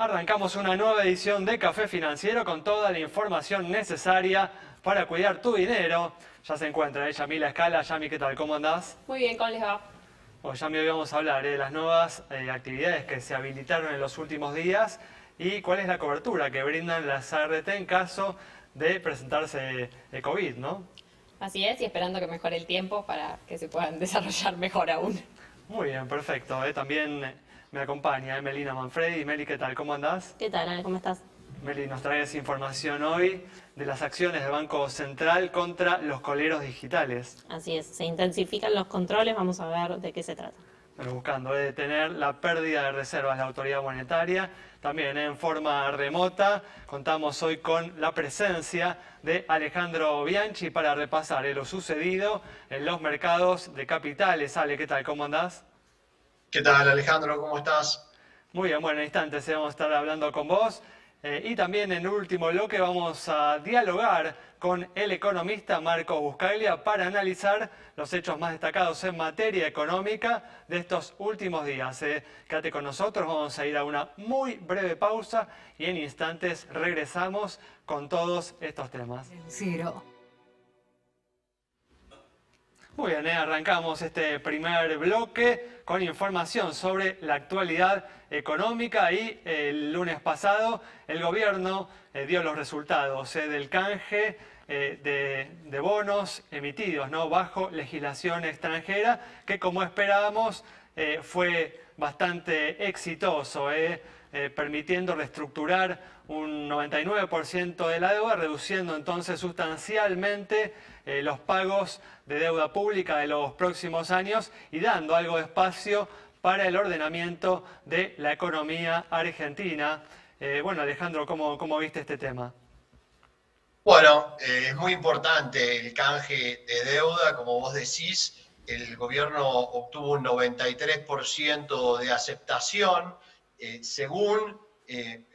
Arrancamos una nueva edición de Café Financiero con toda la información necesaria para cuidar tu dinero. Ya se encuentra Yami La Escala. Yami, ¿qué tal? ¿Cómo andás? Muy bien, ¿cómo les va? Bueno, Yami, hoy vamos a hablar de las nuevas actividades que se habilitaron en los últimos días y cuál es la cobertura que brindan las ART en caso de presentarse COVID, ¿no? Así es, y esperando que mejore el tiempo para que se puedan desarrollar mejor aún. Muy bien, perfecto. También me acompaña Melina Manfredi. Meli, ¿qué tal? ¿Cómo andás? ¿Qué tal, Ale? ¿Cómo estás? Meli, nos traes información hoy de las acciones del Banco Central contra los coleros digitales. Así es, se intensifican los controles, vamos a ver de qué se trata. Bueno, buscando detener la pérdida de reservas de la autoridad monetaria, también en forma remota. Contamos hoy con la presencia de Alejandro Bianchi para repasar lo sucedido en los mercados de capitales. Ale, ¿qué tal? ¿Cómo andás? ¿Qué tal, Alejandro? ¿Cómo estás? Muy bien, bueno, en instantes vamos a estar hablando con vos. Y también en el último bloque vamos a dialogar con el economista Marco Buscaglia para analizar los hechos más destacados en materia económica de estos últimos días. Quédate con nosotros, vamos a ir a una muy breve pausa y en instantes regresamos con todos estos temas. Ciro. Muy bien, arrancamos este primer bloque con información sobre la actualidad económica y el lunes pasado el gobierno dio los resultados del canje de bonos emitidos, ¿no?, bajo legislación extranjera, que como esperábamos fue bastante exitoso, permitiendo reestructurar un 99% de la deuda, reduciendo entonces sustancialmente los pagos de deuda pública de los próximos años y dando algo de espacio para el ordenamiento de la economía argentina. Bueno, Alejandro, ¿cómo viste este tema? Bueno, es muy importante el canje de deuda, como vos decís. El gobierno obtuvo un 93% de aceptación. Según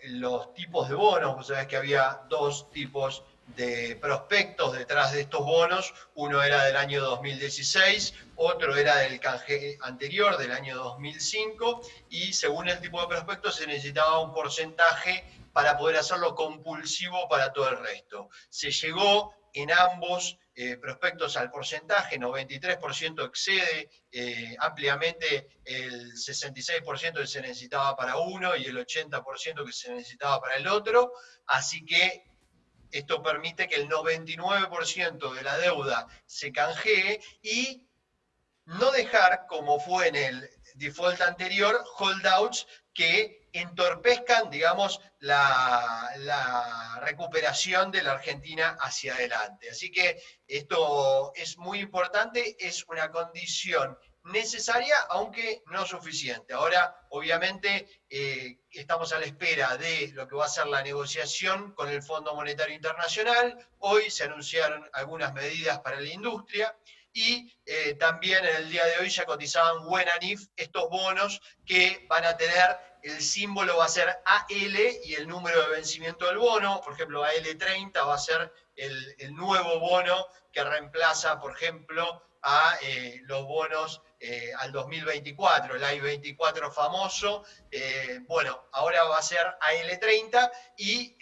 los tipos de bonos, vos sabés que había dos tipos de prospectos detrás de estos bonos. Uno era del año 2016, otro era del canje anterior, del año 2005, y según el tipo de prospecto se necesitaba un porcentaje para poder hacerlo compulsivo para todo el resto. Se llegó en ambos prospectos al porcentaje, 93% excede ampliamente el 66% que se necesitaba para uno y el 80% que se necesitaba para el otro, así que esto permite que el 99% de la deuda se canjee y no dejar, como fue en el default anterior, holdouts que entorpezcan, digamos, la recuperación de la Argentina hacia adelante. Así que esto es muy importante, es una condición necesaria, aunque no suficiente. Ahora, obviamente, estamos a la espera de lo que va a ser la negociación con el Fondo Monetario Internacional. Hoy se anunciaron algunas medidas para la industria. Y también en el día de hoy ya cotizaban buen ANIF estos bonos que van a tener, el símbolo va a ser AL y el número de vencimiento del bono. Por ejemplo, AL30 va a ser el nuevo bono que reemplaza, por ejemplo, a los bonos al 2024, el I-24 famoso. Bueno, ahora va a ser AL30 y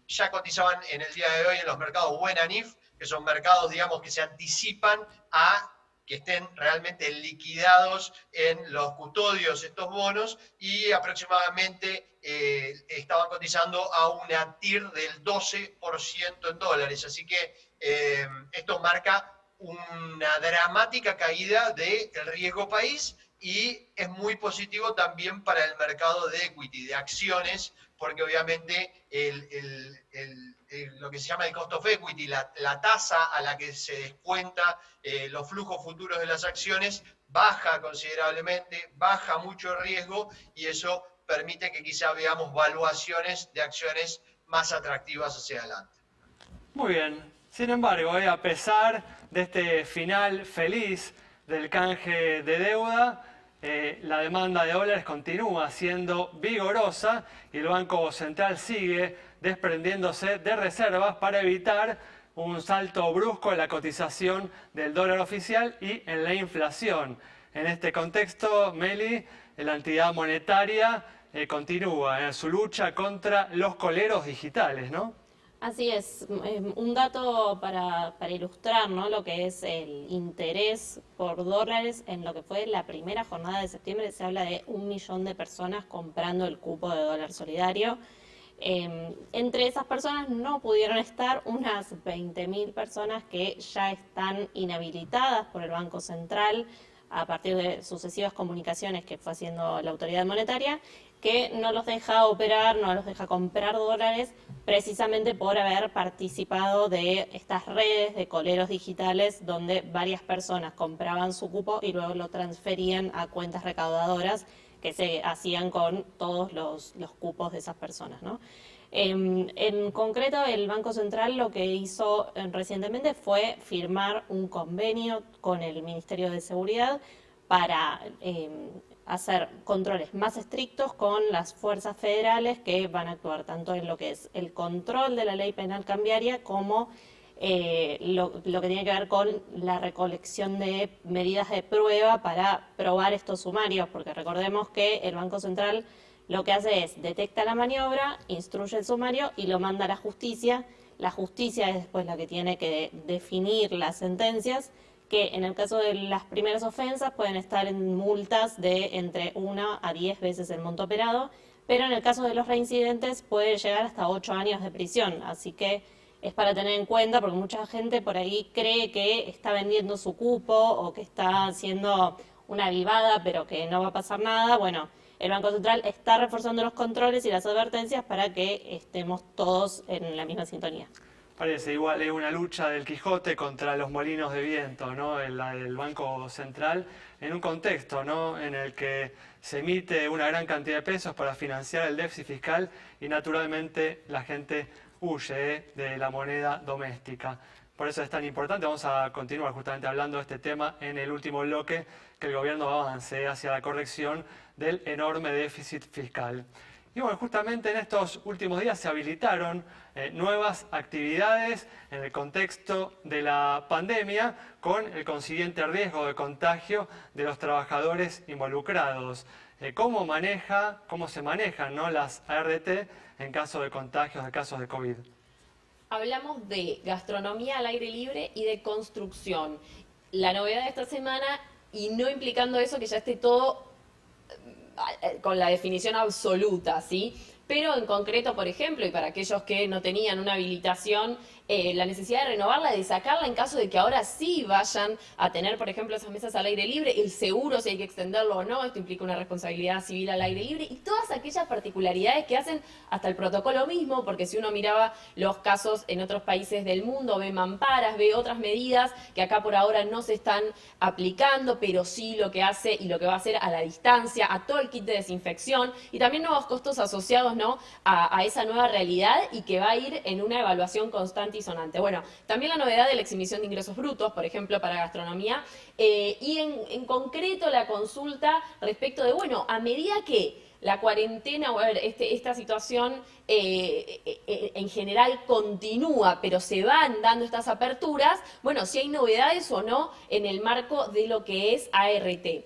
ya cotizaban en el día de hoy en los mercados buen ANIF, que son mercados, digamos, que se anticipan a que estén realmente liquidados en los custodios estos bonos, y aproximadamente estaban cotizando a una TIR del 12% en dólares. Así que esto marca una dramática caída del riesgo país y es muy positivo también para el mercado de equity, de acciones, porque obviamente lo que se llama el cost of equity, la tasa a la que se descuenta los flujos futuros de las acciones, baja considerablemente, baja mucho el riesgo y eso permite que quizá veamos valuaciones de acciones más atractivas hacia adelante. Muy bien. Sin embargo, a pesar de este final feliz del canje de deuda, la demanda de dólares continúa siendo vigorosa y el Banco Central sigue desprendiéndose de reservas para evitar un salto brusco en la cotización del dólar oficial y en la inflación. En este contexto, Meli, la entidad monetaria continúa en su lucha contra los coleros digitales, ¿no? Así es, un dato para ilustrar, ¿no?, lo que es el interés por dólares en lo que fue la primera jornada de septiembre. Se habla de 1 millón de personas comprando el cupo de dólar solidario. Entre esas personas no pudieron estar unas 20.000 personas que ya están inhabilitadas por el Banco Central a partir de sucesivas comunicaciones que fue haciendo la autoridad monetaria, que no los deja operar, no los deja comprar dólares, precisamente por haber participado de estas redes de coleros digitales donde varias personas compraban su cupo y luego lo transferían a cuentas recaudadoras que se hacían con todos los cupos de esas personas, ¿no? En concreto, el Banco Central lo que hizo recientemente fue firmar un convenio con el Ministerio de Seguridad para hacer controles más estrictos con las fuerzas federales que van a actuar tanto en lo que es el control de la ley penal cambiaria como lo que tiene que ver con la recolección de medidas de prueba para probar estos sumarios, porque recordemos que el Banco Central lo que hace es detecta la maniobra, instruye el sumario y lo manda a la justicia. La justicia es después la que tiene que definir las sentencias, que en el caso de las primeras ofensas pueden estar en multas de entre 1 a 10 veces el monto operado, pero en el caso de los reincidentes puede llegar hasta 8 años de prisión. Así que es para tener en cuenta, porque mucha gente por ahí cree que está vendiendo su cupo o que está haciendo una vivada, pero que no va a pasar nada. Bueno, el Banco Central está reforzando los controles y las advertencias para que estemos todos en la misma sintonía. Parece igual, es una lucha del Quijote contra los molinos de viento, ¿no? El Banco Central, en un contexto, ¿no?, en el que se emite una gran cantidad de pesos para financiar el déficit fiscal y naturalmente la gente huye de la moneda doméstica. Por eso es tan importante. Vamos a continuar justamente hablando de este tema en el último bloque, que el gobierno avance hacia la corrección del enorme déficit fiscal. Y bueno, justamente en estos últimos días se habilitaron nuevas actividades en el contexto de la pandemia, con el consiguiente riesgo de contagio de los trabajadores involucrados. ¿Cómo se manejan, ¿no?, las ART en caso de contagios, de casos de COVID? Hablamos de gastronomía al aire libre y de construcción. La novedad de esta semana, y no implicando eso que ya esté todo con la definición absoluta, ¿sí? Pero en concreto, por ejemplo, y para aquellos que no tenían una habilitación, la necesidad de renovarla, de sacarla en caso de que ahora sí vayan a tener, por ejemplo, esas mesas al aire libre, el seguro, si hay que extenderlo o no, esto implica una responsabilidad civil al aire libre, y todas aquellas particularidades que hacen hasta el protocolo mismo, porque si uno miraba los casos en otros países del mundo, ve mamparas, ve otras medidas que acá por ahora no se están aplicando, pero sí lo que hace y lo que va a hacer a la distancia, a todo el kit de desinfección, y también nuevos costos asociados, ¿no?, a esa nueva realidad, y que va a ir en una evaluación constante y sonante. Bueno, también la novedad de la exhibición de ingresos brutos, por ejemplo, para gastronomía, y en concreto la consulta respecto de, bueno, a medida que la cuarentena o esta situación en general continúa, pero se van dando estas aperturas, bueno, si hay novedades o no en el marco de lo que es ART.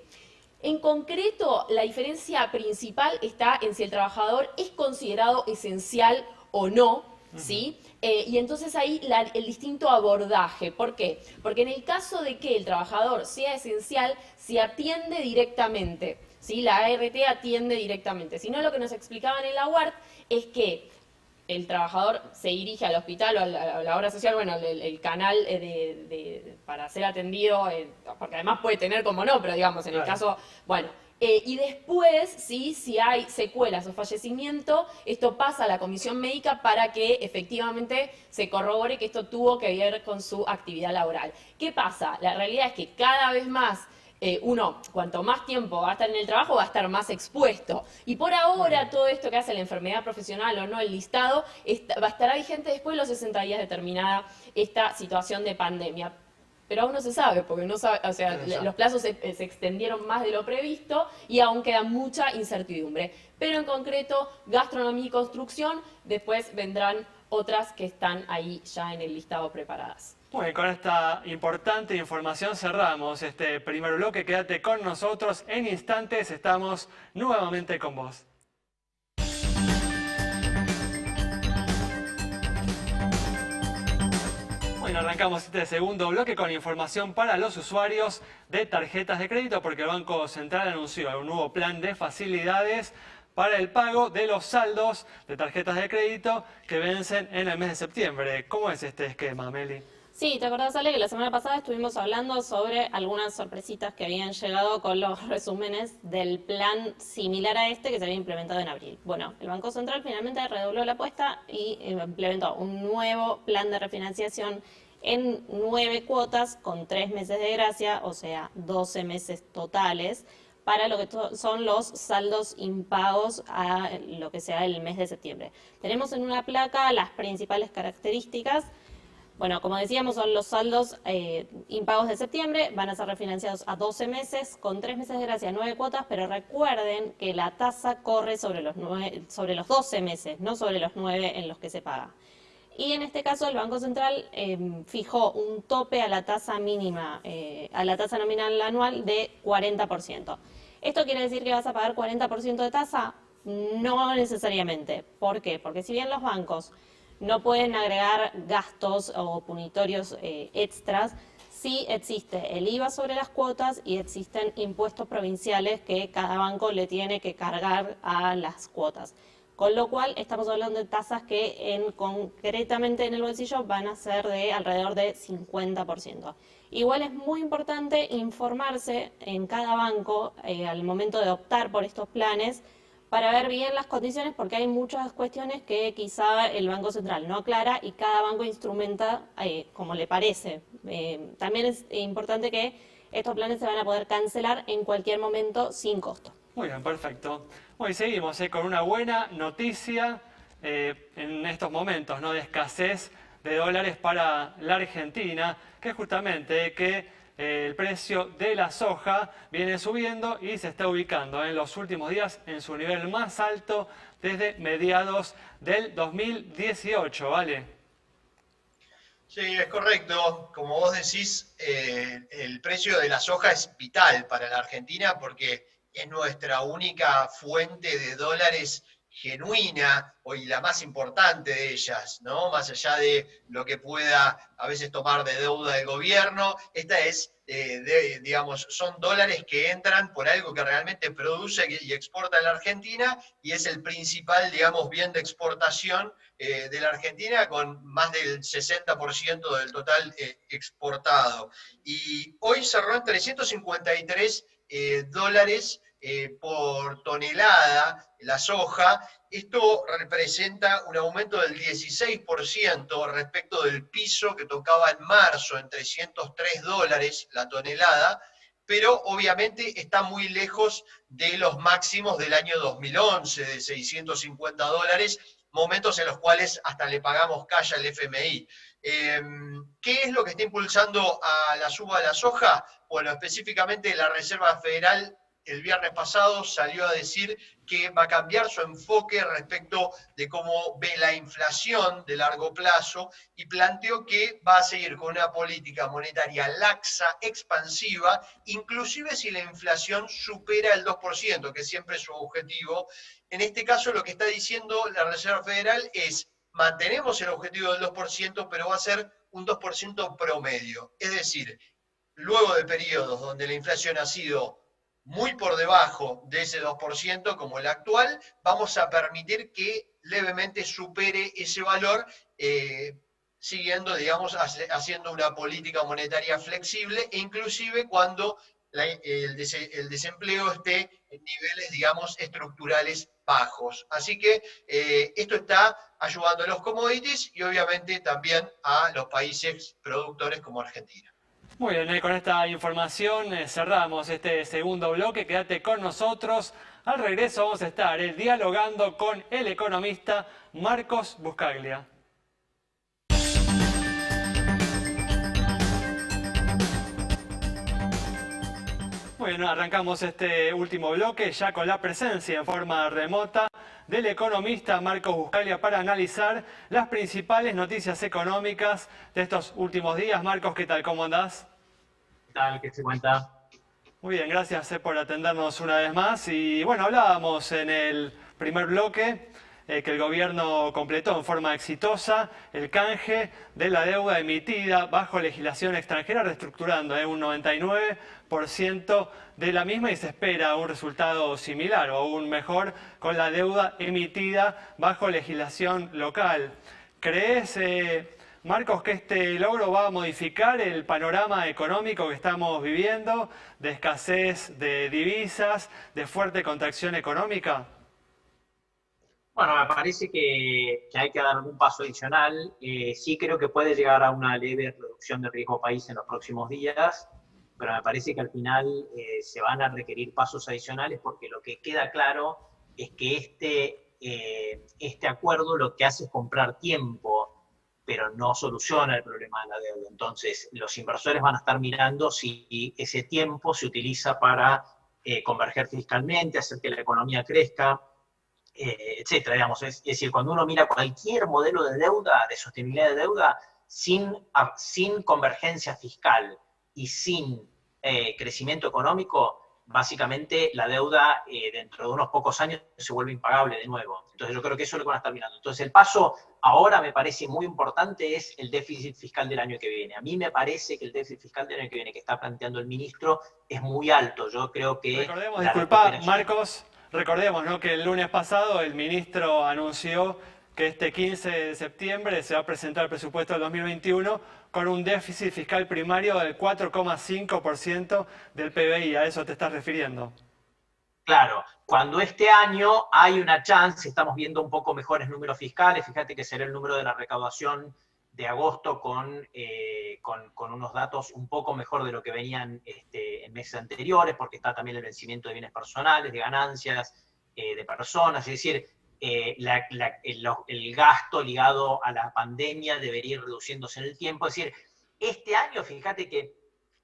En concreto, la diferencia principal está en si el trabajador es considerado esencial o no, ¿sí? Y entonces ahí el distinto abordaje. ¿Por qué? Porque en el caso de que el trabajador sea esencial, se atiende directamente, ¿sí? La ART atiende directamente. Si no, lo que nos explicaban en la UART es que el trabajador se dirige al hospital o a la obra social, bueno, el canal para ser atendido, porque además puede tener como no, pero digamos, en el caso, bueno, y después, ¿sí?, si hay secuelas o fallecimiento, esto pasa a la comisión médica para que efectivamente se corrobore que esto tuvo que ver con su actividad laboral. ¿Qué pasa? La realidad es que cada vez más uno, cuanto más tiempo va a estar en el trabajo, va a estar más expuesto. Y por ahora, todo esto que hace la enfermedad profesional o no, el listado, estará vigente después de los 60 días de terminada esta situación de pandemia. Pero aún no se sabe, porque no sabe, o sea, los plazos se extendieron más de lo previsto y aún queda mucha incertidumbre. Pero en concreto, gastronomía y construcción, después vendrán otras que están ahí ya en el listado preparadas. Bueno, con esta importante información cerramos este primer bloque. Quédate con nosotros, en instantes estamos nuevamente con vos. arrancamos este segundo bloque con información para los usuarios de tarjetas de crédito porque el Banco Central anunció un nuevo plan de facilidades para el pago de los saldos de tarjetas de crédito que vencen en el mes de septiembre. ¿Cómo es este esquema, Meli? Sí, ¿te acordás, Ale, que la semana pasada estuvimos hablando sobre algunas sorpresitas que habían llegado con los resúmenes del plan similar a este que se había implementado en abril? Bueno, el Banco Central finalmente redobló la apuesta y implementó un nuevo plan de refinanciación en 9 cuotas con 3 meses de gracia, o sea, 12 meses totales, para lo que son los saldos impagos a lo que sea el mes de septiembre. Tenemos en una placa las principales características. Bueno, como decíamos, son los saldos impagos de septiembre, van a ser refinanciados a 12 meses, con 3 meses de gracia, 9 cuotas, pero recuerden que la tasa corre sobre los 12 meses, no sobre los 9 en los que se paga. Y en este caso el Banco Central fijó un tope a la tasa mínima, a la tasa nominal anual de 40%. ¿Esto quiere decir que vas a pagar 40% de tasa? No necesariamente. ¿Por qué? Porque si bien los bancos no pueden agregar gastos o punitorios extras, sí existe el IVA sobre las cuotas y existen impuestos provinciales que cada banco le tiene que cargar a las cuotas. Con lo cual estamos hablando de tasas que concretamente en el bolsillo van a ser de alrededor de 50%. Igual es muy importante informarse en cada banco al momento de optar por estos planes para ver bien las condiciones, porque hay muchas cuestiones que quizá el Banco Central no aclara y cada banco instrumenta como le parece. También es importante que estos planes se van a poder cancelar en cualquier momento sin costo. Muy bien, perfecto. Hoy seguimos con una buena noticia en estos momentos, ¿no?, de escasez de dólares para la Argentina, que es justamente que el precio de la soja viene subiendo y se está ubicando en los últimos días en su nivel más alto desde mediados del 2018, ¿vale? Sí, es correcto. Como vos decís, el precio de la soja es vital para la Argentina porque es nuestra única fuente de dólares genuina y la más importante de ellas, ¿no? Más allá de lo que pueda a veces tomar de deuda del gobierno, esta es, digamos, son dólares que entran por algo que realmente produce y exporta la Argentina y es el principal, digamos, bien de exportación de la Argentina con más del 60% del total exportado. Y hoy cerró en 353 dólares por tonelada la soja. Esto representa un aumento del 16% respecto del piso que tocaba en marzo en 303 dólares la tonelada, pero obviamente está muy lejos de los máximos del año 2011 de 650 dólares, momentos en los cuales hasta le pagamos cash al FMI. ¿Qué es lo que está impulsando a la suba de la soja? Bueno, específicamente la Reserva Federal el viernes pasado salió a decir que va a cambiar su enfoque respecto de cómo ve la inflación de largo plazo y planteó que va a seguir con una política monetaria laxa, expansiva, inclusive si la inflación supera el 2%, que siempre es su objetivo. En este caso lo que está diciendo la Reserva Federal es mantenemos el objetivo del 2%, pero va a ser un 2% promedio. Es decir, luego de periodos donde la inflación ha sido muy por debajo de ese 2%, como el actual, vamos a permitir que levemente supere ese valor, siguiendo, digamos, haciendo una política monetaria flexible, e inclusive cuando el desempleo esté en niveles, digamos, estructurales bajos. Así que esto está ayudando a los commodities y obviamente también a los países productores como Argentina. Muy bien, con esta información cerramos este segundo bloque. Quédate con nosotros. Al regreso vamos a estar dialogando con el economista Marcos Buscaglia. Bueno, arrancamos este último bloque ya con la presencia en forma remota del economista Marcos Buscaglia para analizar las principales noticias económicas de estos últimos días. Marcos, ¿qué tal? ¿Cómo andás? ¿Qué tal? ¿Qué se cuenta? Muy bien, gracias por atendernos una vez más. Y bueno, hablábamos en el primer bloque que el gobierno completó en forma exitosa el canje de la deuda emitida bajo legislación extranjera, reestructurando un 99% de la misma, y se espera un resultado similar o aún mejor con la deuda emitida bajo legislación local. ¿Crees, Marcos, que este logro va a modificar el panorama económico que estamos viviendo, de escasez de divisas, de fuerte contracción económica? Bueno, me parece que hay que dar un paso adicional. Sí creo que puede llegar a una leve reducción de riesgo país en los próximos días, pero me parece que al final se van a requerir pasos adicionales, porque lo que queda claro es que este acuerdo lo que hace es comprar tiempo, pero no soluciona el problema de la deuda. Entonces, los inversores van a estar mirando si ese tiempo se utiliza para converger fiscalmente, hacer que la economía crezca, etcétera. Digamos, es decir, cuando uno mira cualquier modelo de deuda, de sostenibilidad de deuda, sin convergencia fiscal y sin crecimiento económico, básicamente la deuda dentro de unos pocos años se vuelve impagable de nuevo. Entonces yo creo que eso es lo que van a estar mirando. Entonces el paso ahora me parece muy importante es el déficit fiscal del año que viene. A mí me parece que el déficit fiscal del año que viene que está planteando el ministro es muy alto. Yo creo que... Recordemos, disculpa, Marcos, recordemos, ¿no?, que el lunes pasado el ministro anunció que este 15 de septiembre se va a presentar el presupuesto del 2021 con un déficit fiscal primario del 4,5% del PBI. ¿A eso te estás refiriendo? Claro, cuando este año hay una chance, estamos viendo un poco mejores números fiscales, fíjate que será el número de la recaudación de agosto con unos datos un poco mejor de lo que venían en meses anteriores, porque está también el vencimiento de bienes personales, de ganancias, de personas, es decir, el gasto ligado a la pandemia debería ir reduciéndose en el tiempo. Es decir, este año, fíjate que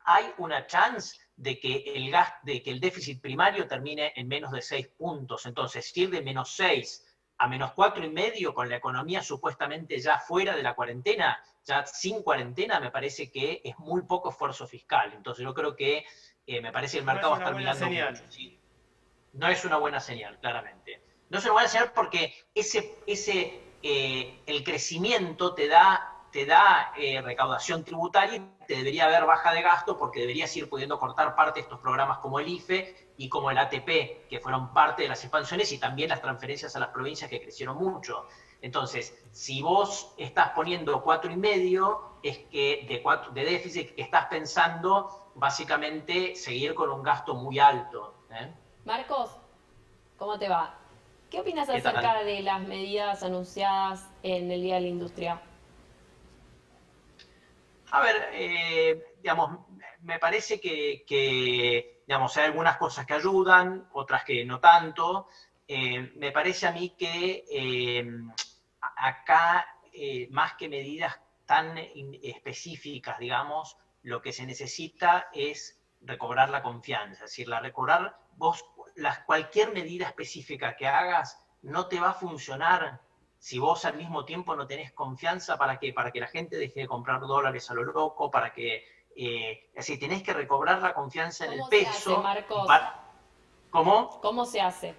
hay una chance de que el déficit primario termine en menos de 6 puntos. Entonces, ir de menos 6 a menos 4,5 con la economía supuestamente ya fuera de la cuarentena, ya sin cuarentena, me parece que es muy poco esfuerzo fiscal. Entonces, yo creo que me parece que el mercado va a estar mirando mucho, ¿sí? No es una buena señal, claramente. No es una buena señal porque el crecimiento te da recaudación tributaria y te debería haber baja de gasto, porque deberías ir pudiendo cortar parte de estos programas como el IFE y como el ATP, que fueron parte de las expansiones, y también las transferencias a las provincias, que crecieron mucho. Entonces, si vos estás poniendo 4,5, es que de déficit, estás pensando básicamente seguir con un gasto muy alto. Marcos, ¿cómo te va? ¿Qué opinas acerca de las medidas anunciadas en el Día de la Industria? A ver, digamos, me parece que digamos, hay algunas cosas que ayudan, otras que no tanto. Me parece a mí que acá, más que medidas tan específicas, digamos, lo que se necesita es recobrar la confianza. Es decir, cualquier medida específica que hagas no te va a funcionar si vos al mismo tiempo no tenés confianza. ¿Para qué? Para que la gente deje de comprar dólares a lo loco, para que... es decir, tenés que recobrar la confianza en el peso. ¿Cómo se hace, Marcos? ¿Cómo? ¿Cómo se hace?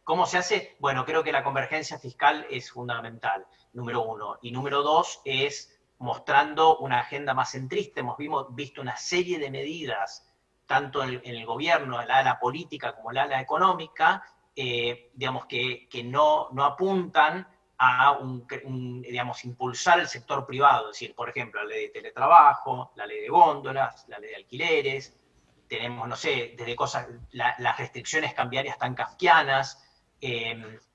¿Cómo se hace? Bueno, creo que la convergencia fiscal es fundamental, número 1. Y número 2 es mostrando una agenda más centrista. Hemos visto una serie de medidas, tanto en el gobierno, el ala política como el ala económica, digamos, que no apuntan a digamos, impulsar el sector privado. Es decir, por ejemplo, la ley de teletrabajo, la ley de góndolas, la ley de alquileres. Tenemos, no sé, desde cosas, las restricciones cambiarias tan kafkianas.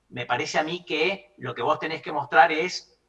Me parece a mí que lo que vos tenés que mostrar es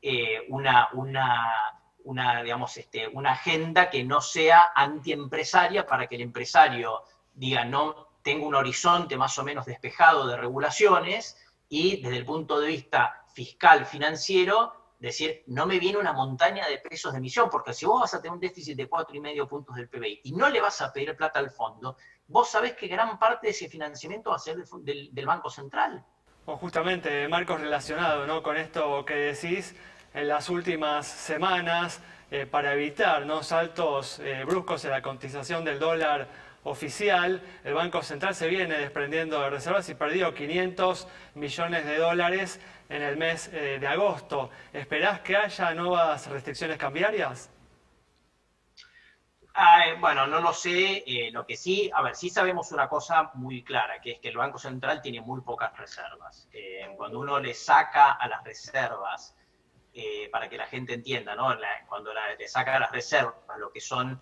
digamos, una agenda que no sea antiempresaria, para que el empresario diga, no, tengo un horizonte más o menos despejado de regulaciones, y desde el punto de vista fiscal, financiero, decir, no me viene una montaña de pesos de emisión, porque si vos vas a tener un déficit de 4,5 puntos del PBI y no le vas a pedir plata al fondo, vos sabés que gran parte de ese financiamiento va a ser del Banco Central. O justamente, Marcos, relacionado, ¿no?, con esto que decís, en las últimas semanas, para evitar, ¿no?, saltos bruscos en la cotización del dólar oficial, el Banco Central se viene desprendiendo de reservas y perdió 500 millones de dólares en el mes de agosto. ¿Esperás que haya nuevas restricciones cambiarias? Bueno, no lo sé. Lo que sí, a ver, sí sabemos una cosa muy clara, que es que el Banco Central tiene muy pocas reservas. Cuando uno le saca a las reservas, para que la gente entienda, ¿no? Cuando le saca a las reservas lo que son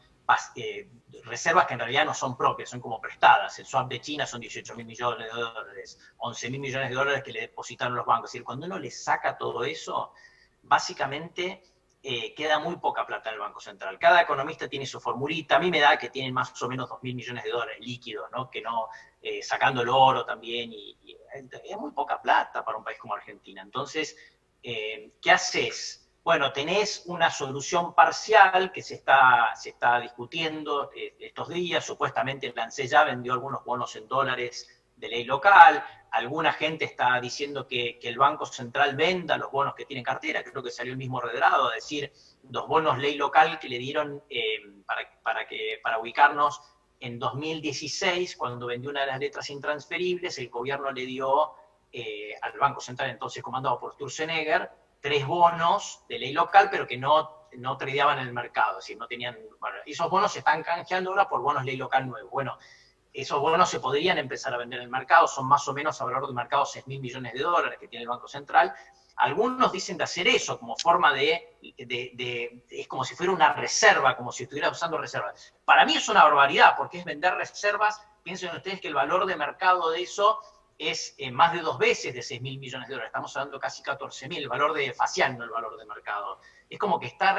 reservas que en realidad no son propias, son como prestadas. El swap de China son 18.000 millones de dólares, 11.000 millones de dólares que le depositaron los bancos. Es decir, cuando uno le saca todo eso, básicamente queda muy poca plata en el Banco Central. Cada economista tiene su formulita. A mí me da que tienen más o menos 2.000 millones de dólares líquidos, ¿no? Que no, sacando el oro también, y es muy poca plata para un país como Argentina. Entonces, ¿qué haces? Bueno, tenés una solución parcial que se está discutiendo estos días. Supuestamente el ANSES ya vendió algunos bonos en dólares de ley local. Alguna gente está diciendo que el Banco Central venda los bonos que tiene en cartera. Creo que salió el mismo Redrado a decir los bonos ley local que le dieron para ubicarnos en 2016, cuando vendió una de las letras intransferibles, el gobierno le dio al Banco Central, entonces comandado por Sturzenegger, 3 bonos de ley local, pero que no tradeaban en el mercado, es decir, no tenían, bueno, esos bonos se están canjeando ahora por bonos ley local nuevos. Bueno, esos bonos se podrían empezar a vender en el mercado, son más o menos a valor de mercado 6.000 millones de dólares que tiene el Banco Central. Algunos dicen de hacer eso como forma es como si fuera una reserva, como si estuviera usando reservas. Para mí es una barbaridad, porque es vender reservas. Piensen ustedes que el valor de mercado de eso es más de 2 veces de 6.000 millones de dólares. Estamos hablando casi 14.000, el valor de facial, no el valor de mercado. Es como que estaría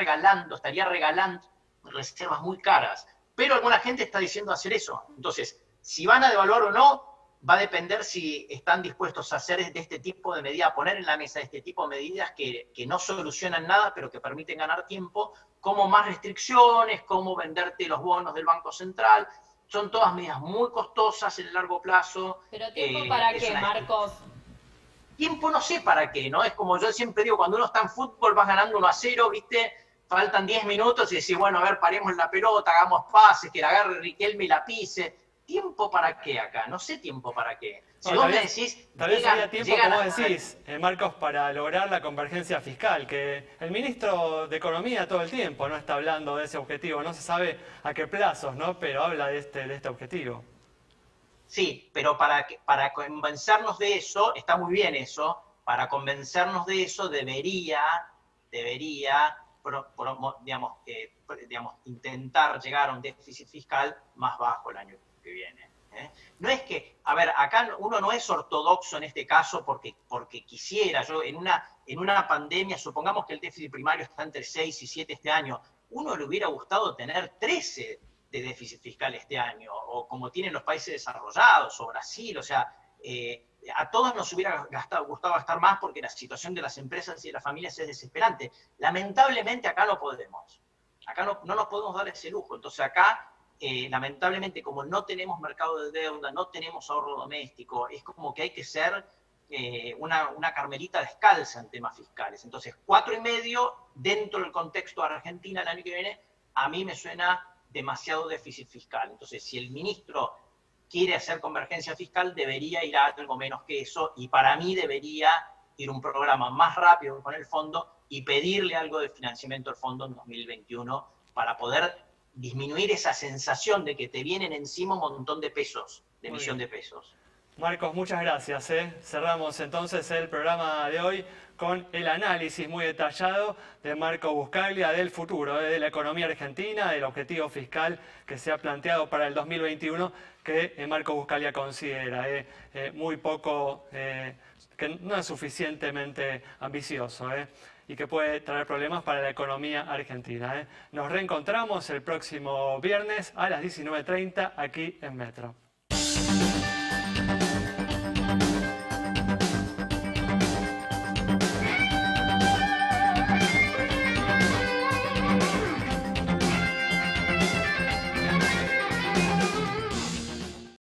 regalando reservas muy caras. Pero alguna gente está diciendo hacer eso. Entonces, si van a devaluar o no, va a depender si están dispuestos a hacer de este tipo de medidas, a poner en la mesa este tipo de medidas que no solucionan nada, pero que permiten ganar tiempo, como más restricciones, como venderte los bonos del Banco Central. Son todas medidas muy costosas en el largo plazo. ¿Pero tiempo para qué, Marcos? Tiempo no sé para qué, ¿no? Es como yo siempre digo, cuando uno está en fútbol vas ganando 1-0, ¿viste? Faltan 10 minutos y decís, bueno, a ver, paremos la pelota, hagamos pases, que la agarre Riquelme y la pise. ¿Tiempo para qué acá? No sé tiempo para qué. Si vos me decís... Tal vez había tiempo, como decís, Marcos, para lograr la convergencia fiscal, que el ministro de Economía todo el tiempo no está hablando de ese objetivo, no se sabe a qué plazos, ¿no? Pero habla de este objetivo. Sí, pero para convencernos de eso, está muy bien eso, para convencernos de eso debería intentar llegar a un déficit fiscal más bajo el año que viene. No es que, a ver, acá uno no es ortodoxo en este caso porque quisiera. Yo en una pandemia, supongamos que el déficit primario está entre 6 y 7 este año, uno le hubiera gustado tener 13 de déficit fiscal este año, o como tienen los países desarrollados, o Brasil, o sea, a todos nos hubiera gustado gastar más porque la situación de las empresas y de las familias es desesperante. Lamentablemente acá no podemos. Acá no nos podemos dar ese lujo. Entonces acá, lamentablemente, como no tenemos mercado de deuda, no tenemos ahorro doméstico, es como que hay que ser una carmelita descalza en temas fiscales. Entonces, 4,5 dentro del contexto de Argentina el año que viene, a mí me suena demasiado déficit fiscal. Entonces, si el ministro quiere hacer convergencia fiscal, debería ir a algo menos que eso, y para mí debería ir un programa más rápido con el fondo y pedirle algo de financiamiento al fondo en 2021 para poder disminuir esa sensación de que te vienen encima un montón de pesos, de emisión de pesos. Marcos, muchas gracias. Cerramos entonces el programa de hoy con el análisis muy detallado de Marco Buscaglia del futuro, de la economía argentina, del objetivo fiscal que se ha planteado para el 2021, que Marco Buscaglia considera muy poco, que no es suficientemente ambicioso y que puede traer problemas para la economía argentina. Nos reencontramos el próximo viernes a las 19:30 aquí en Metro.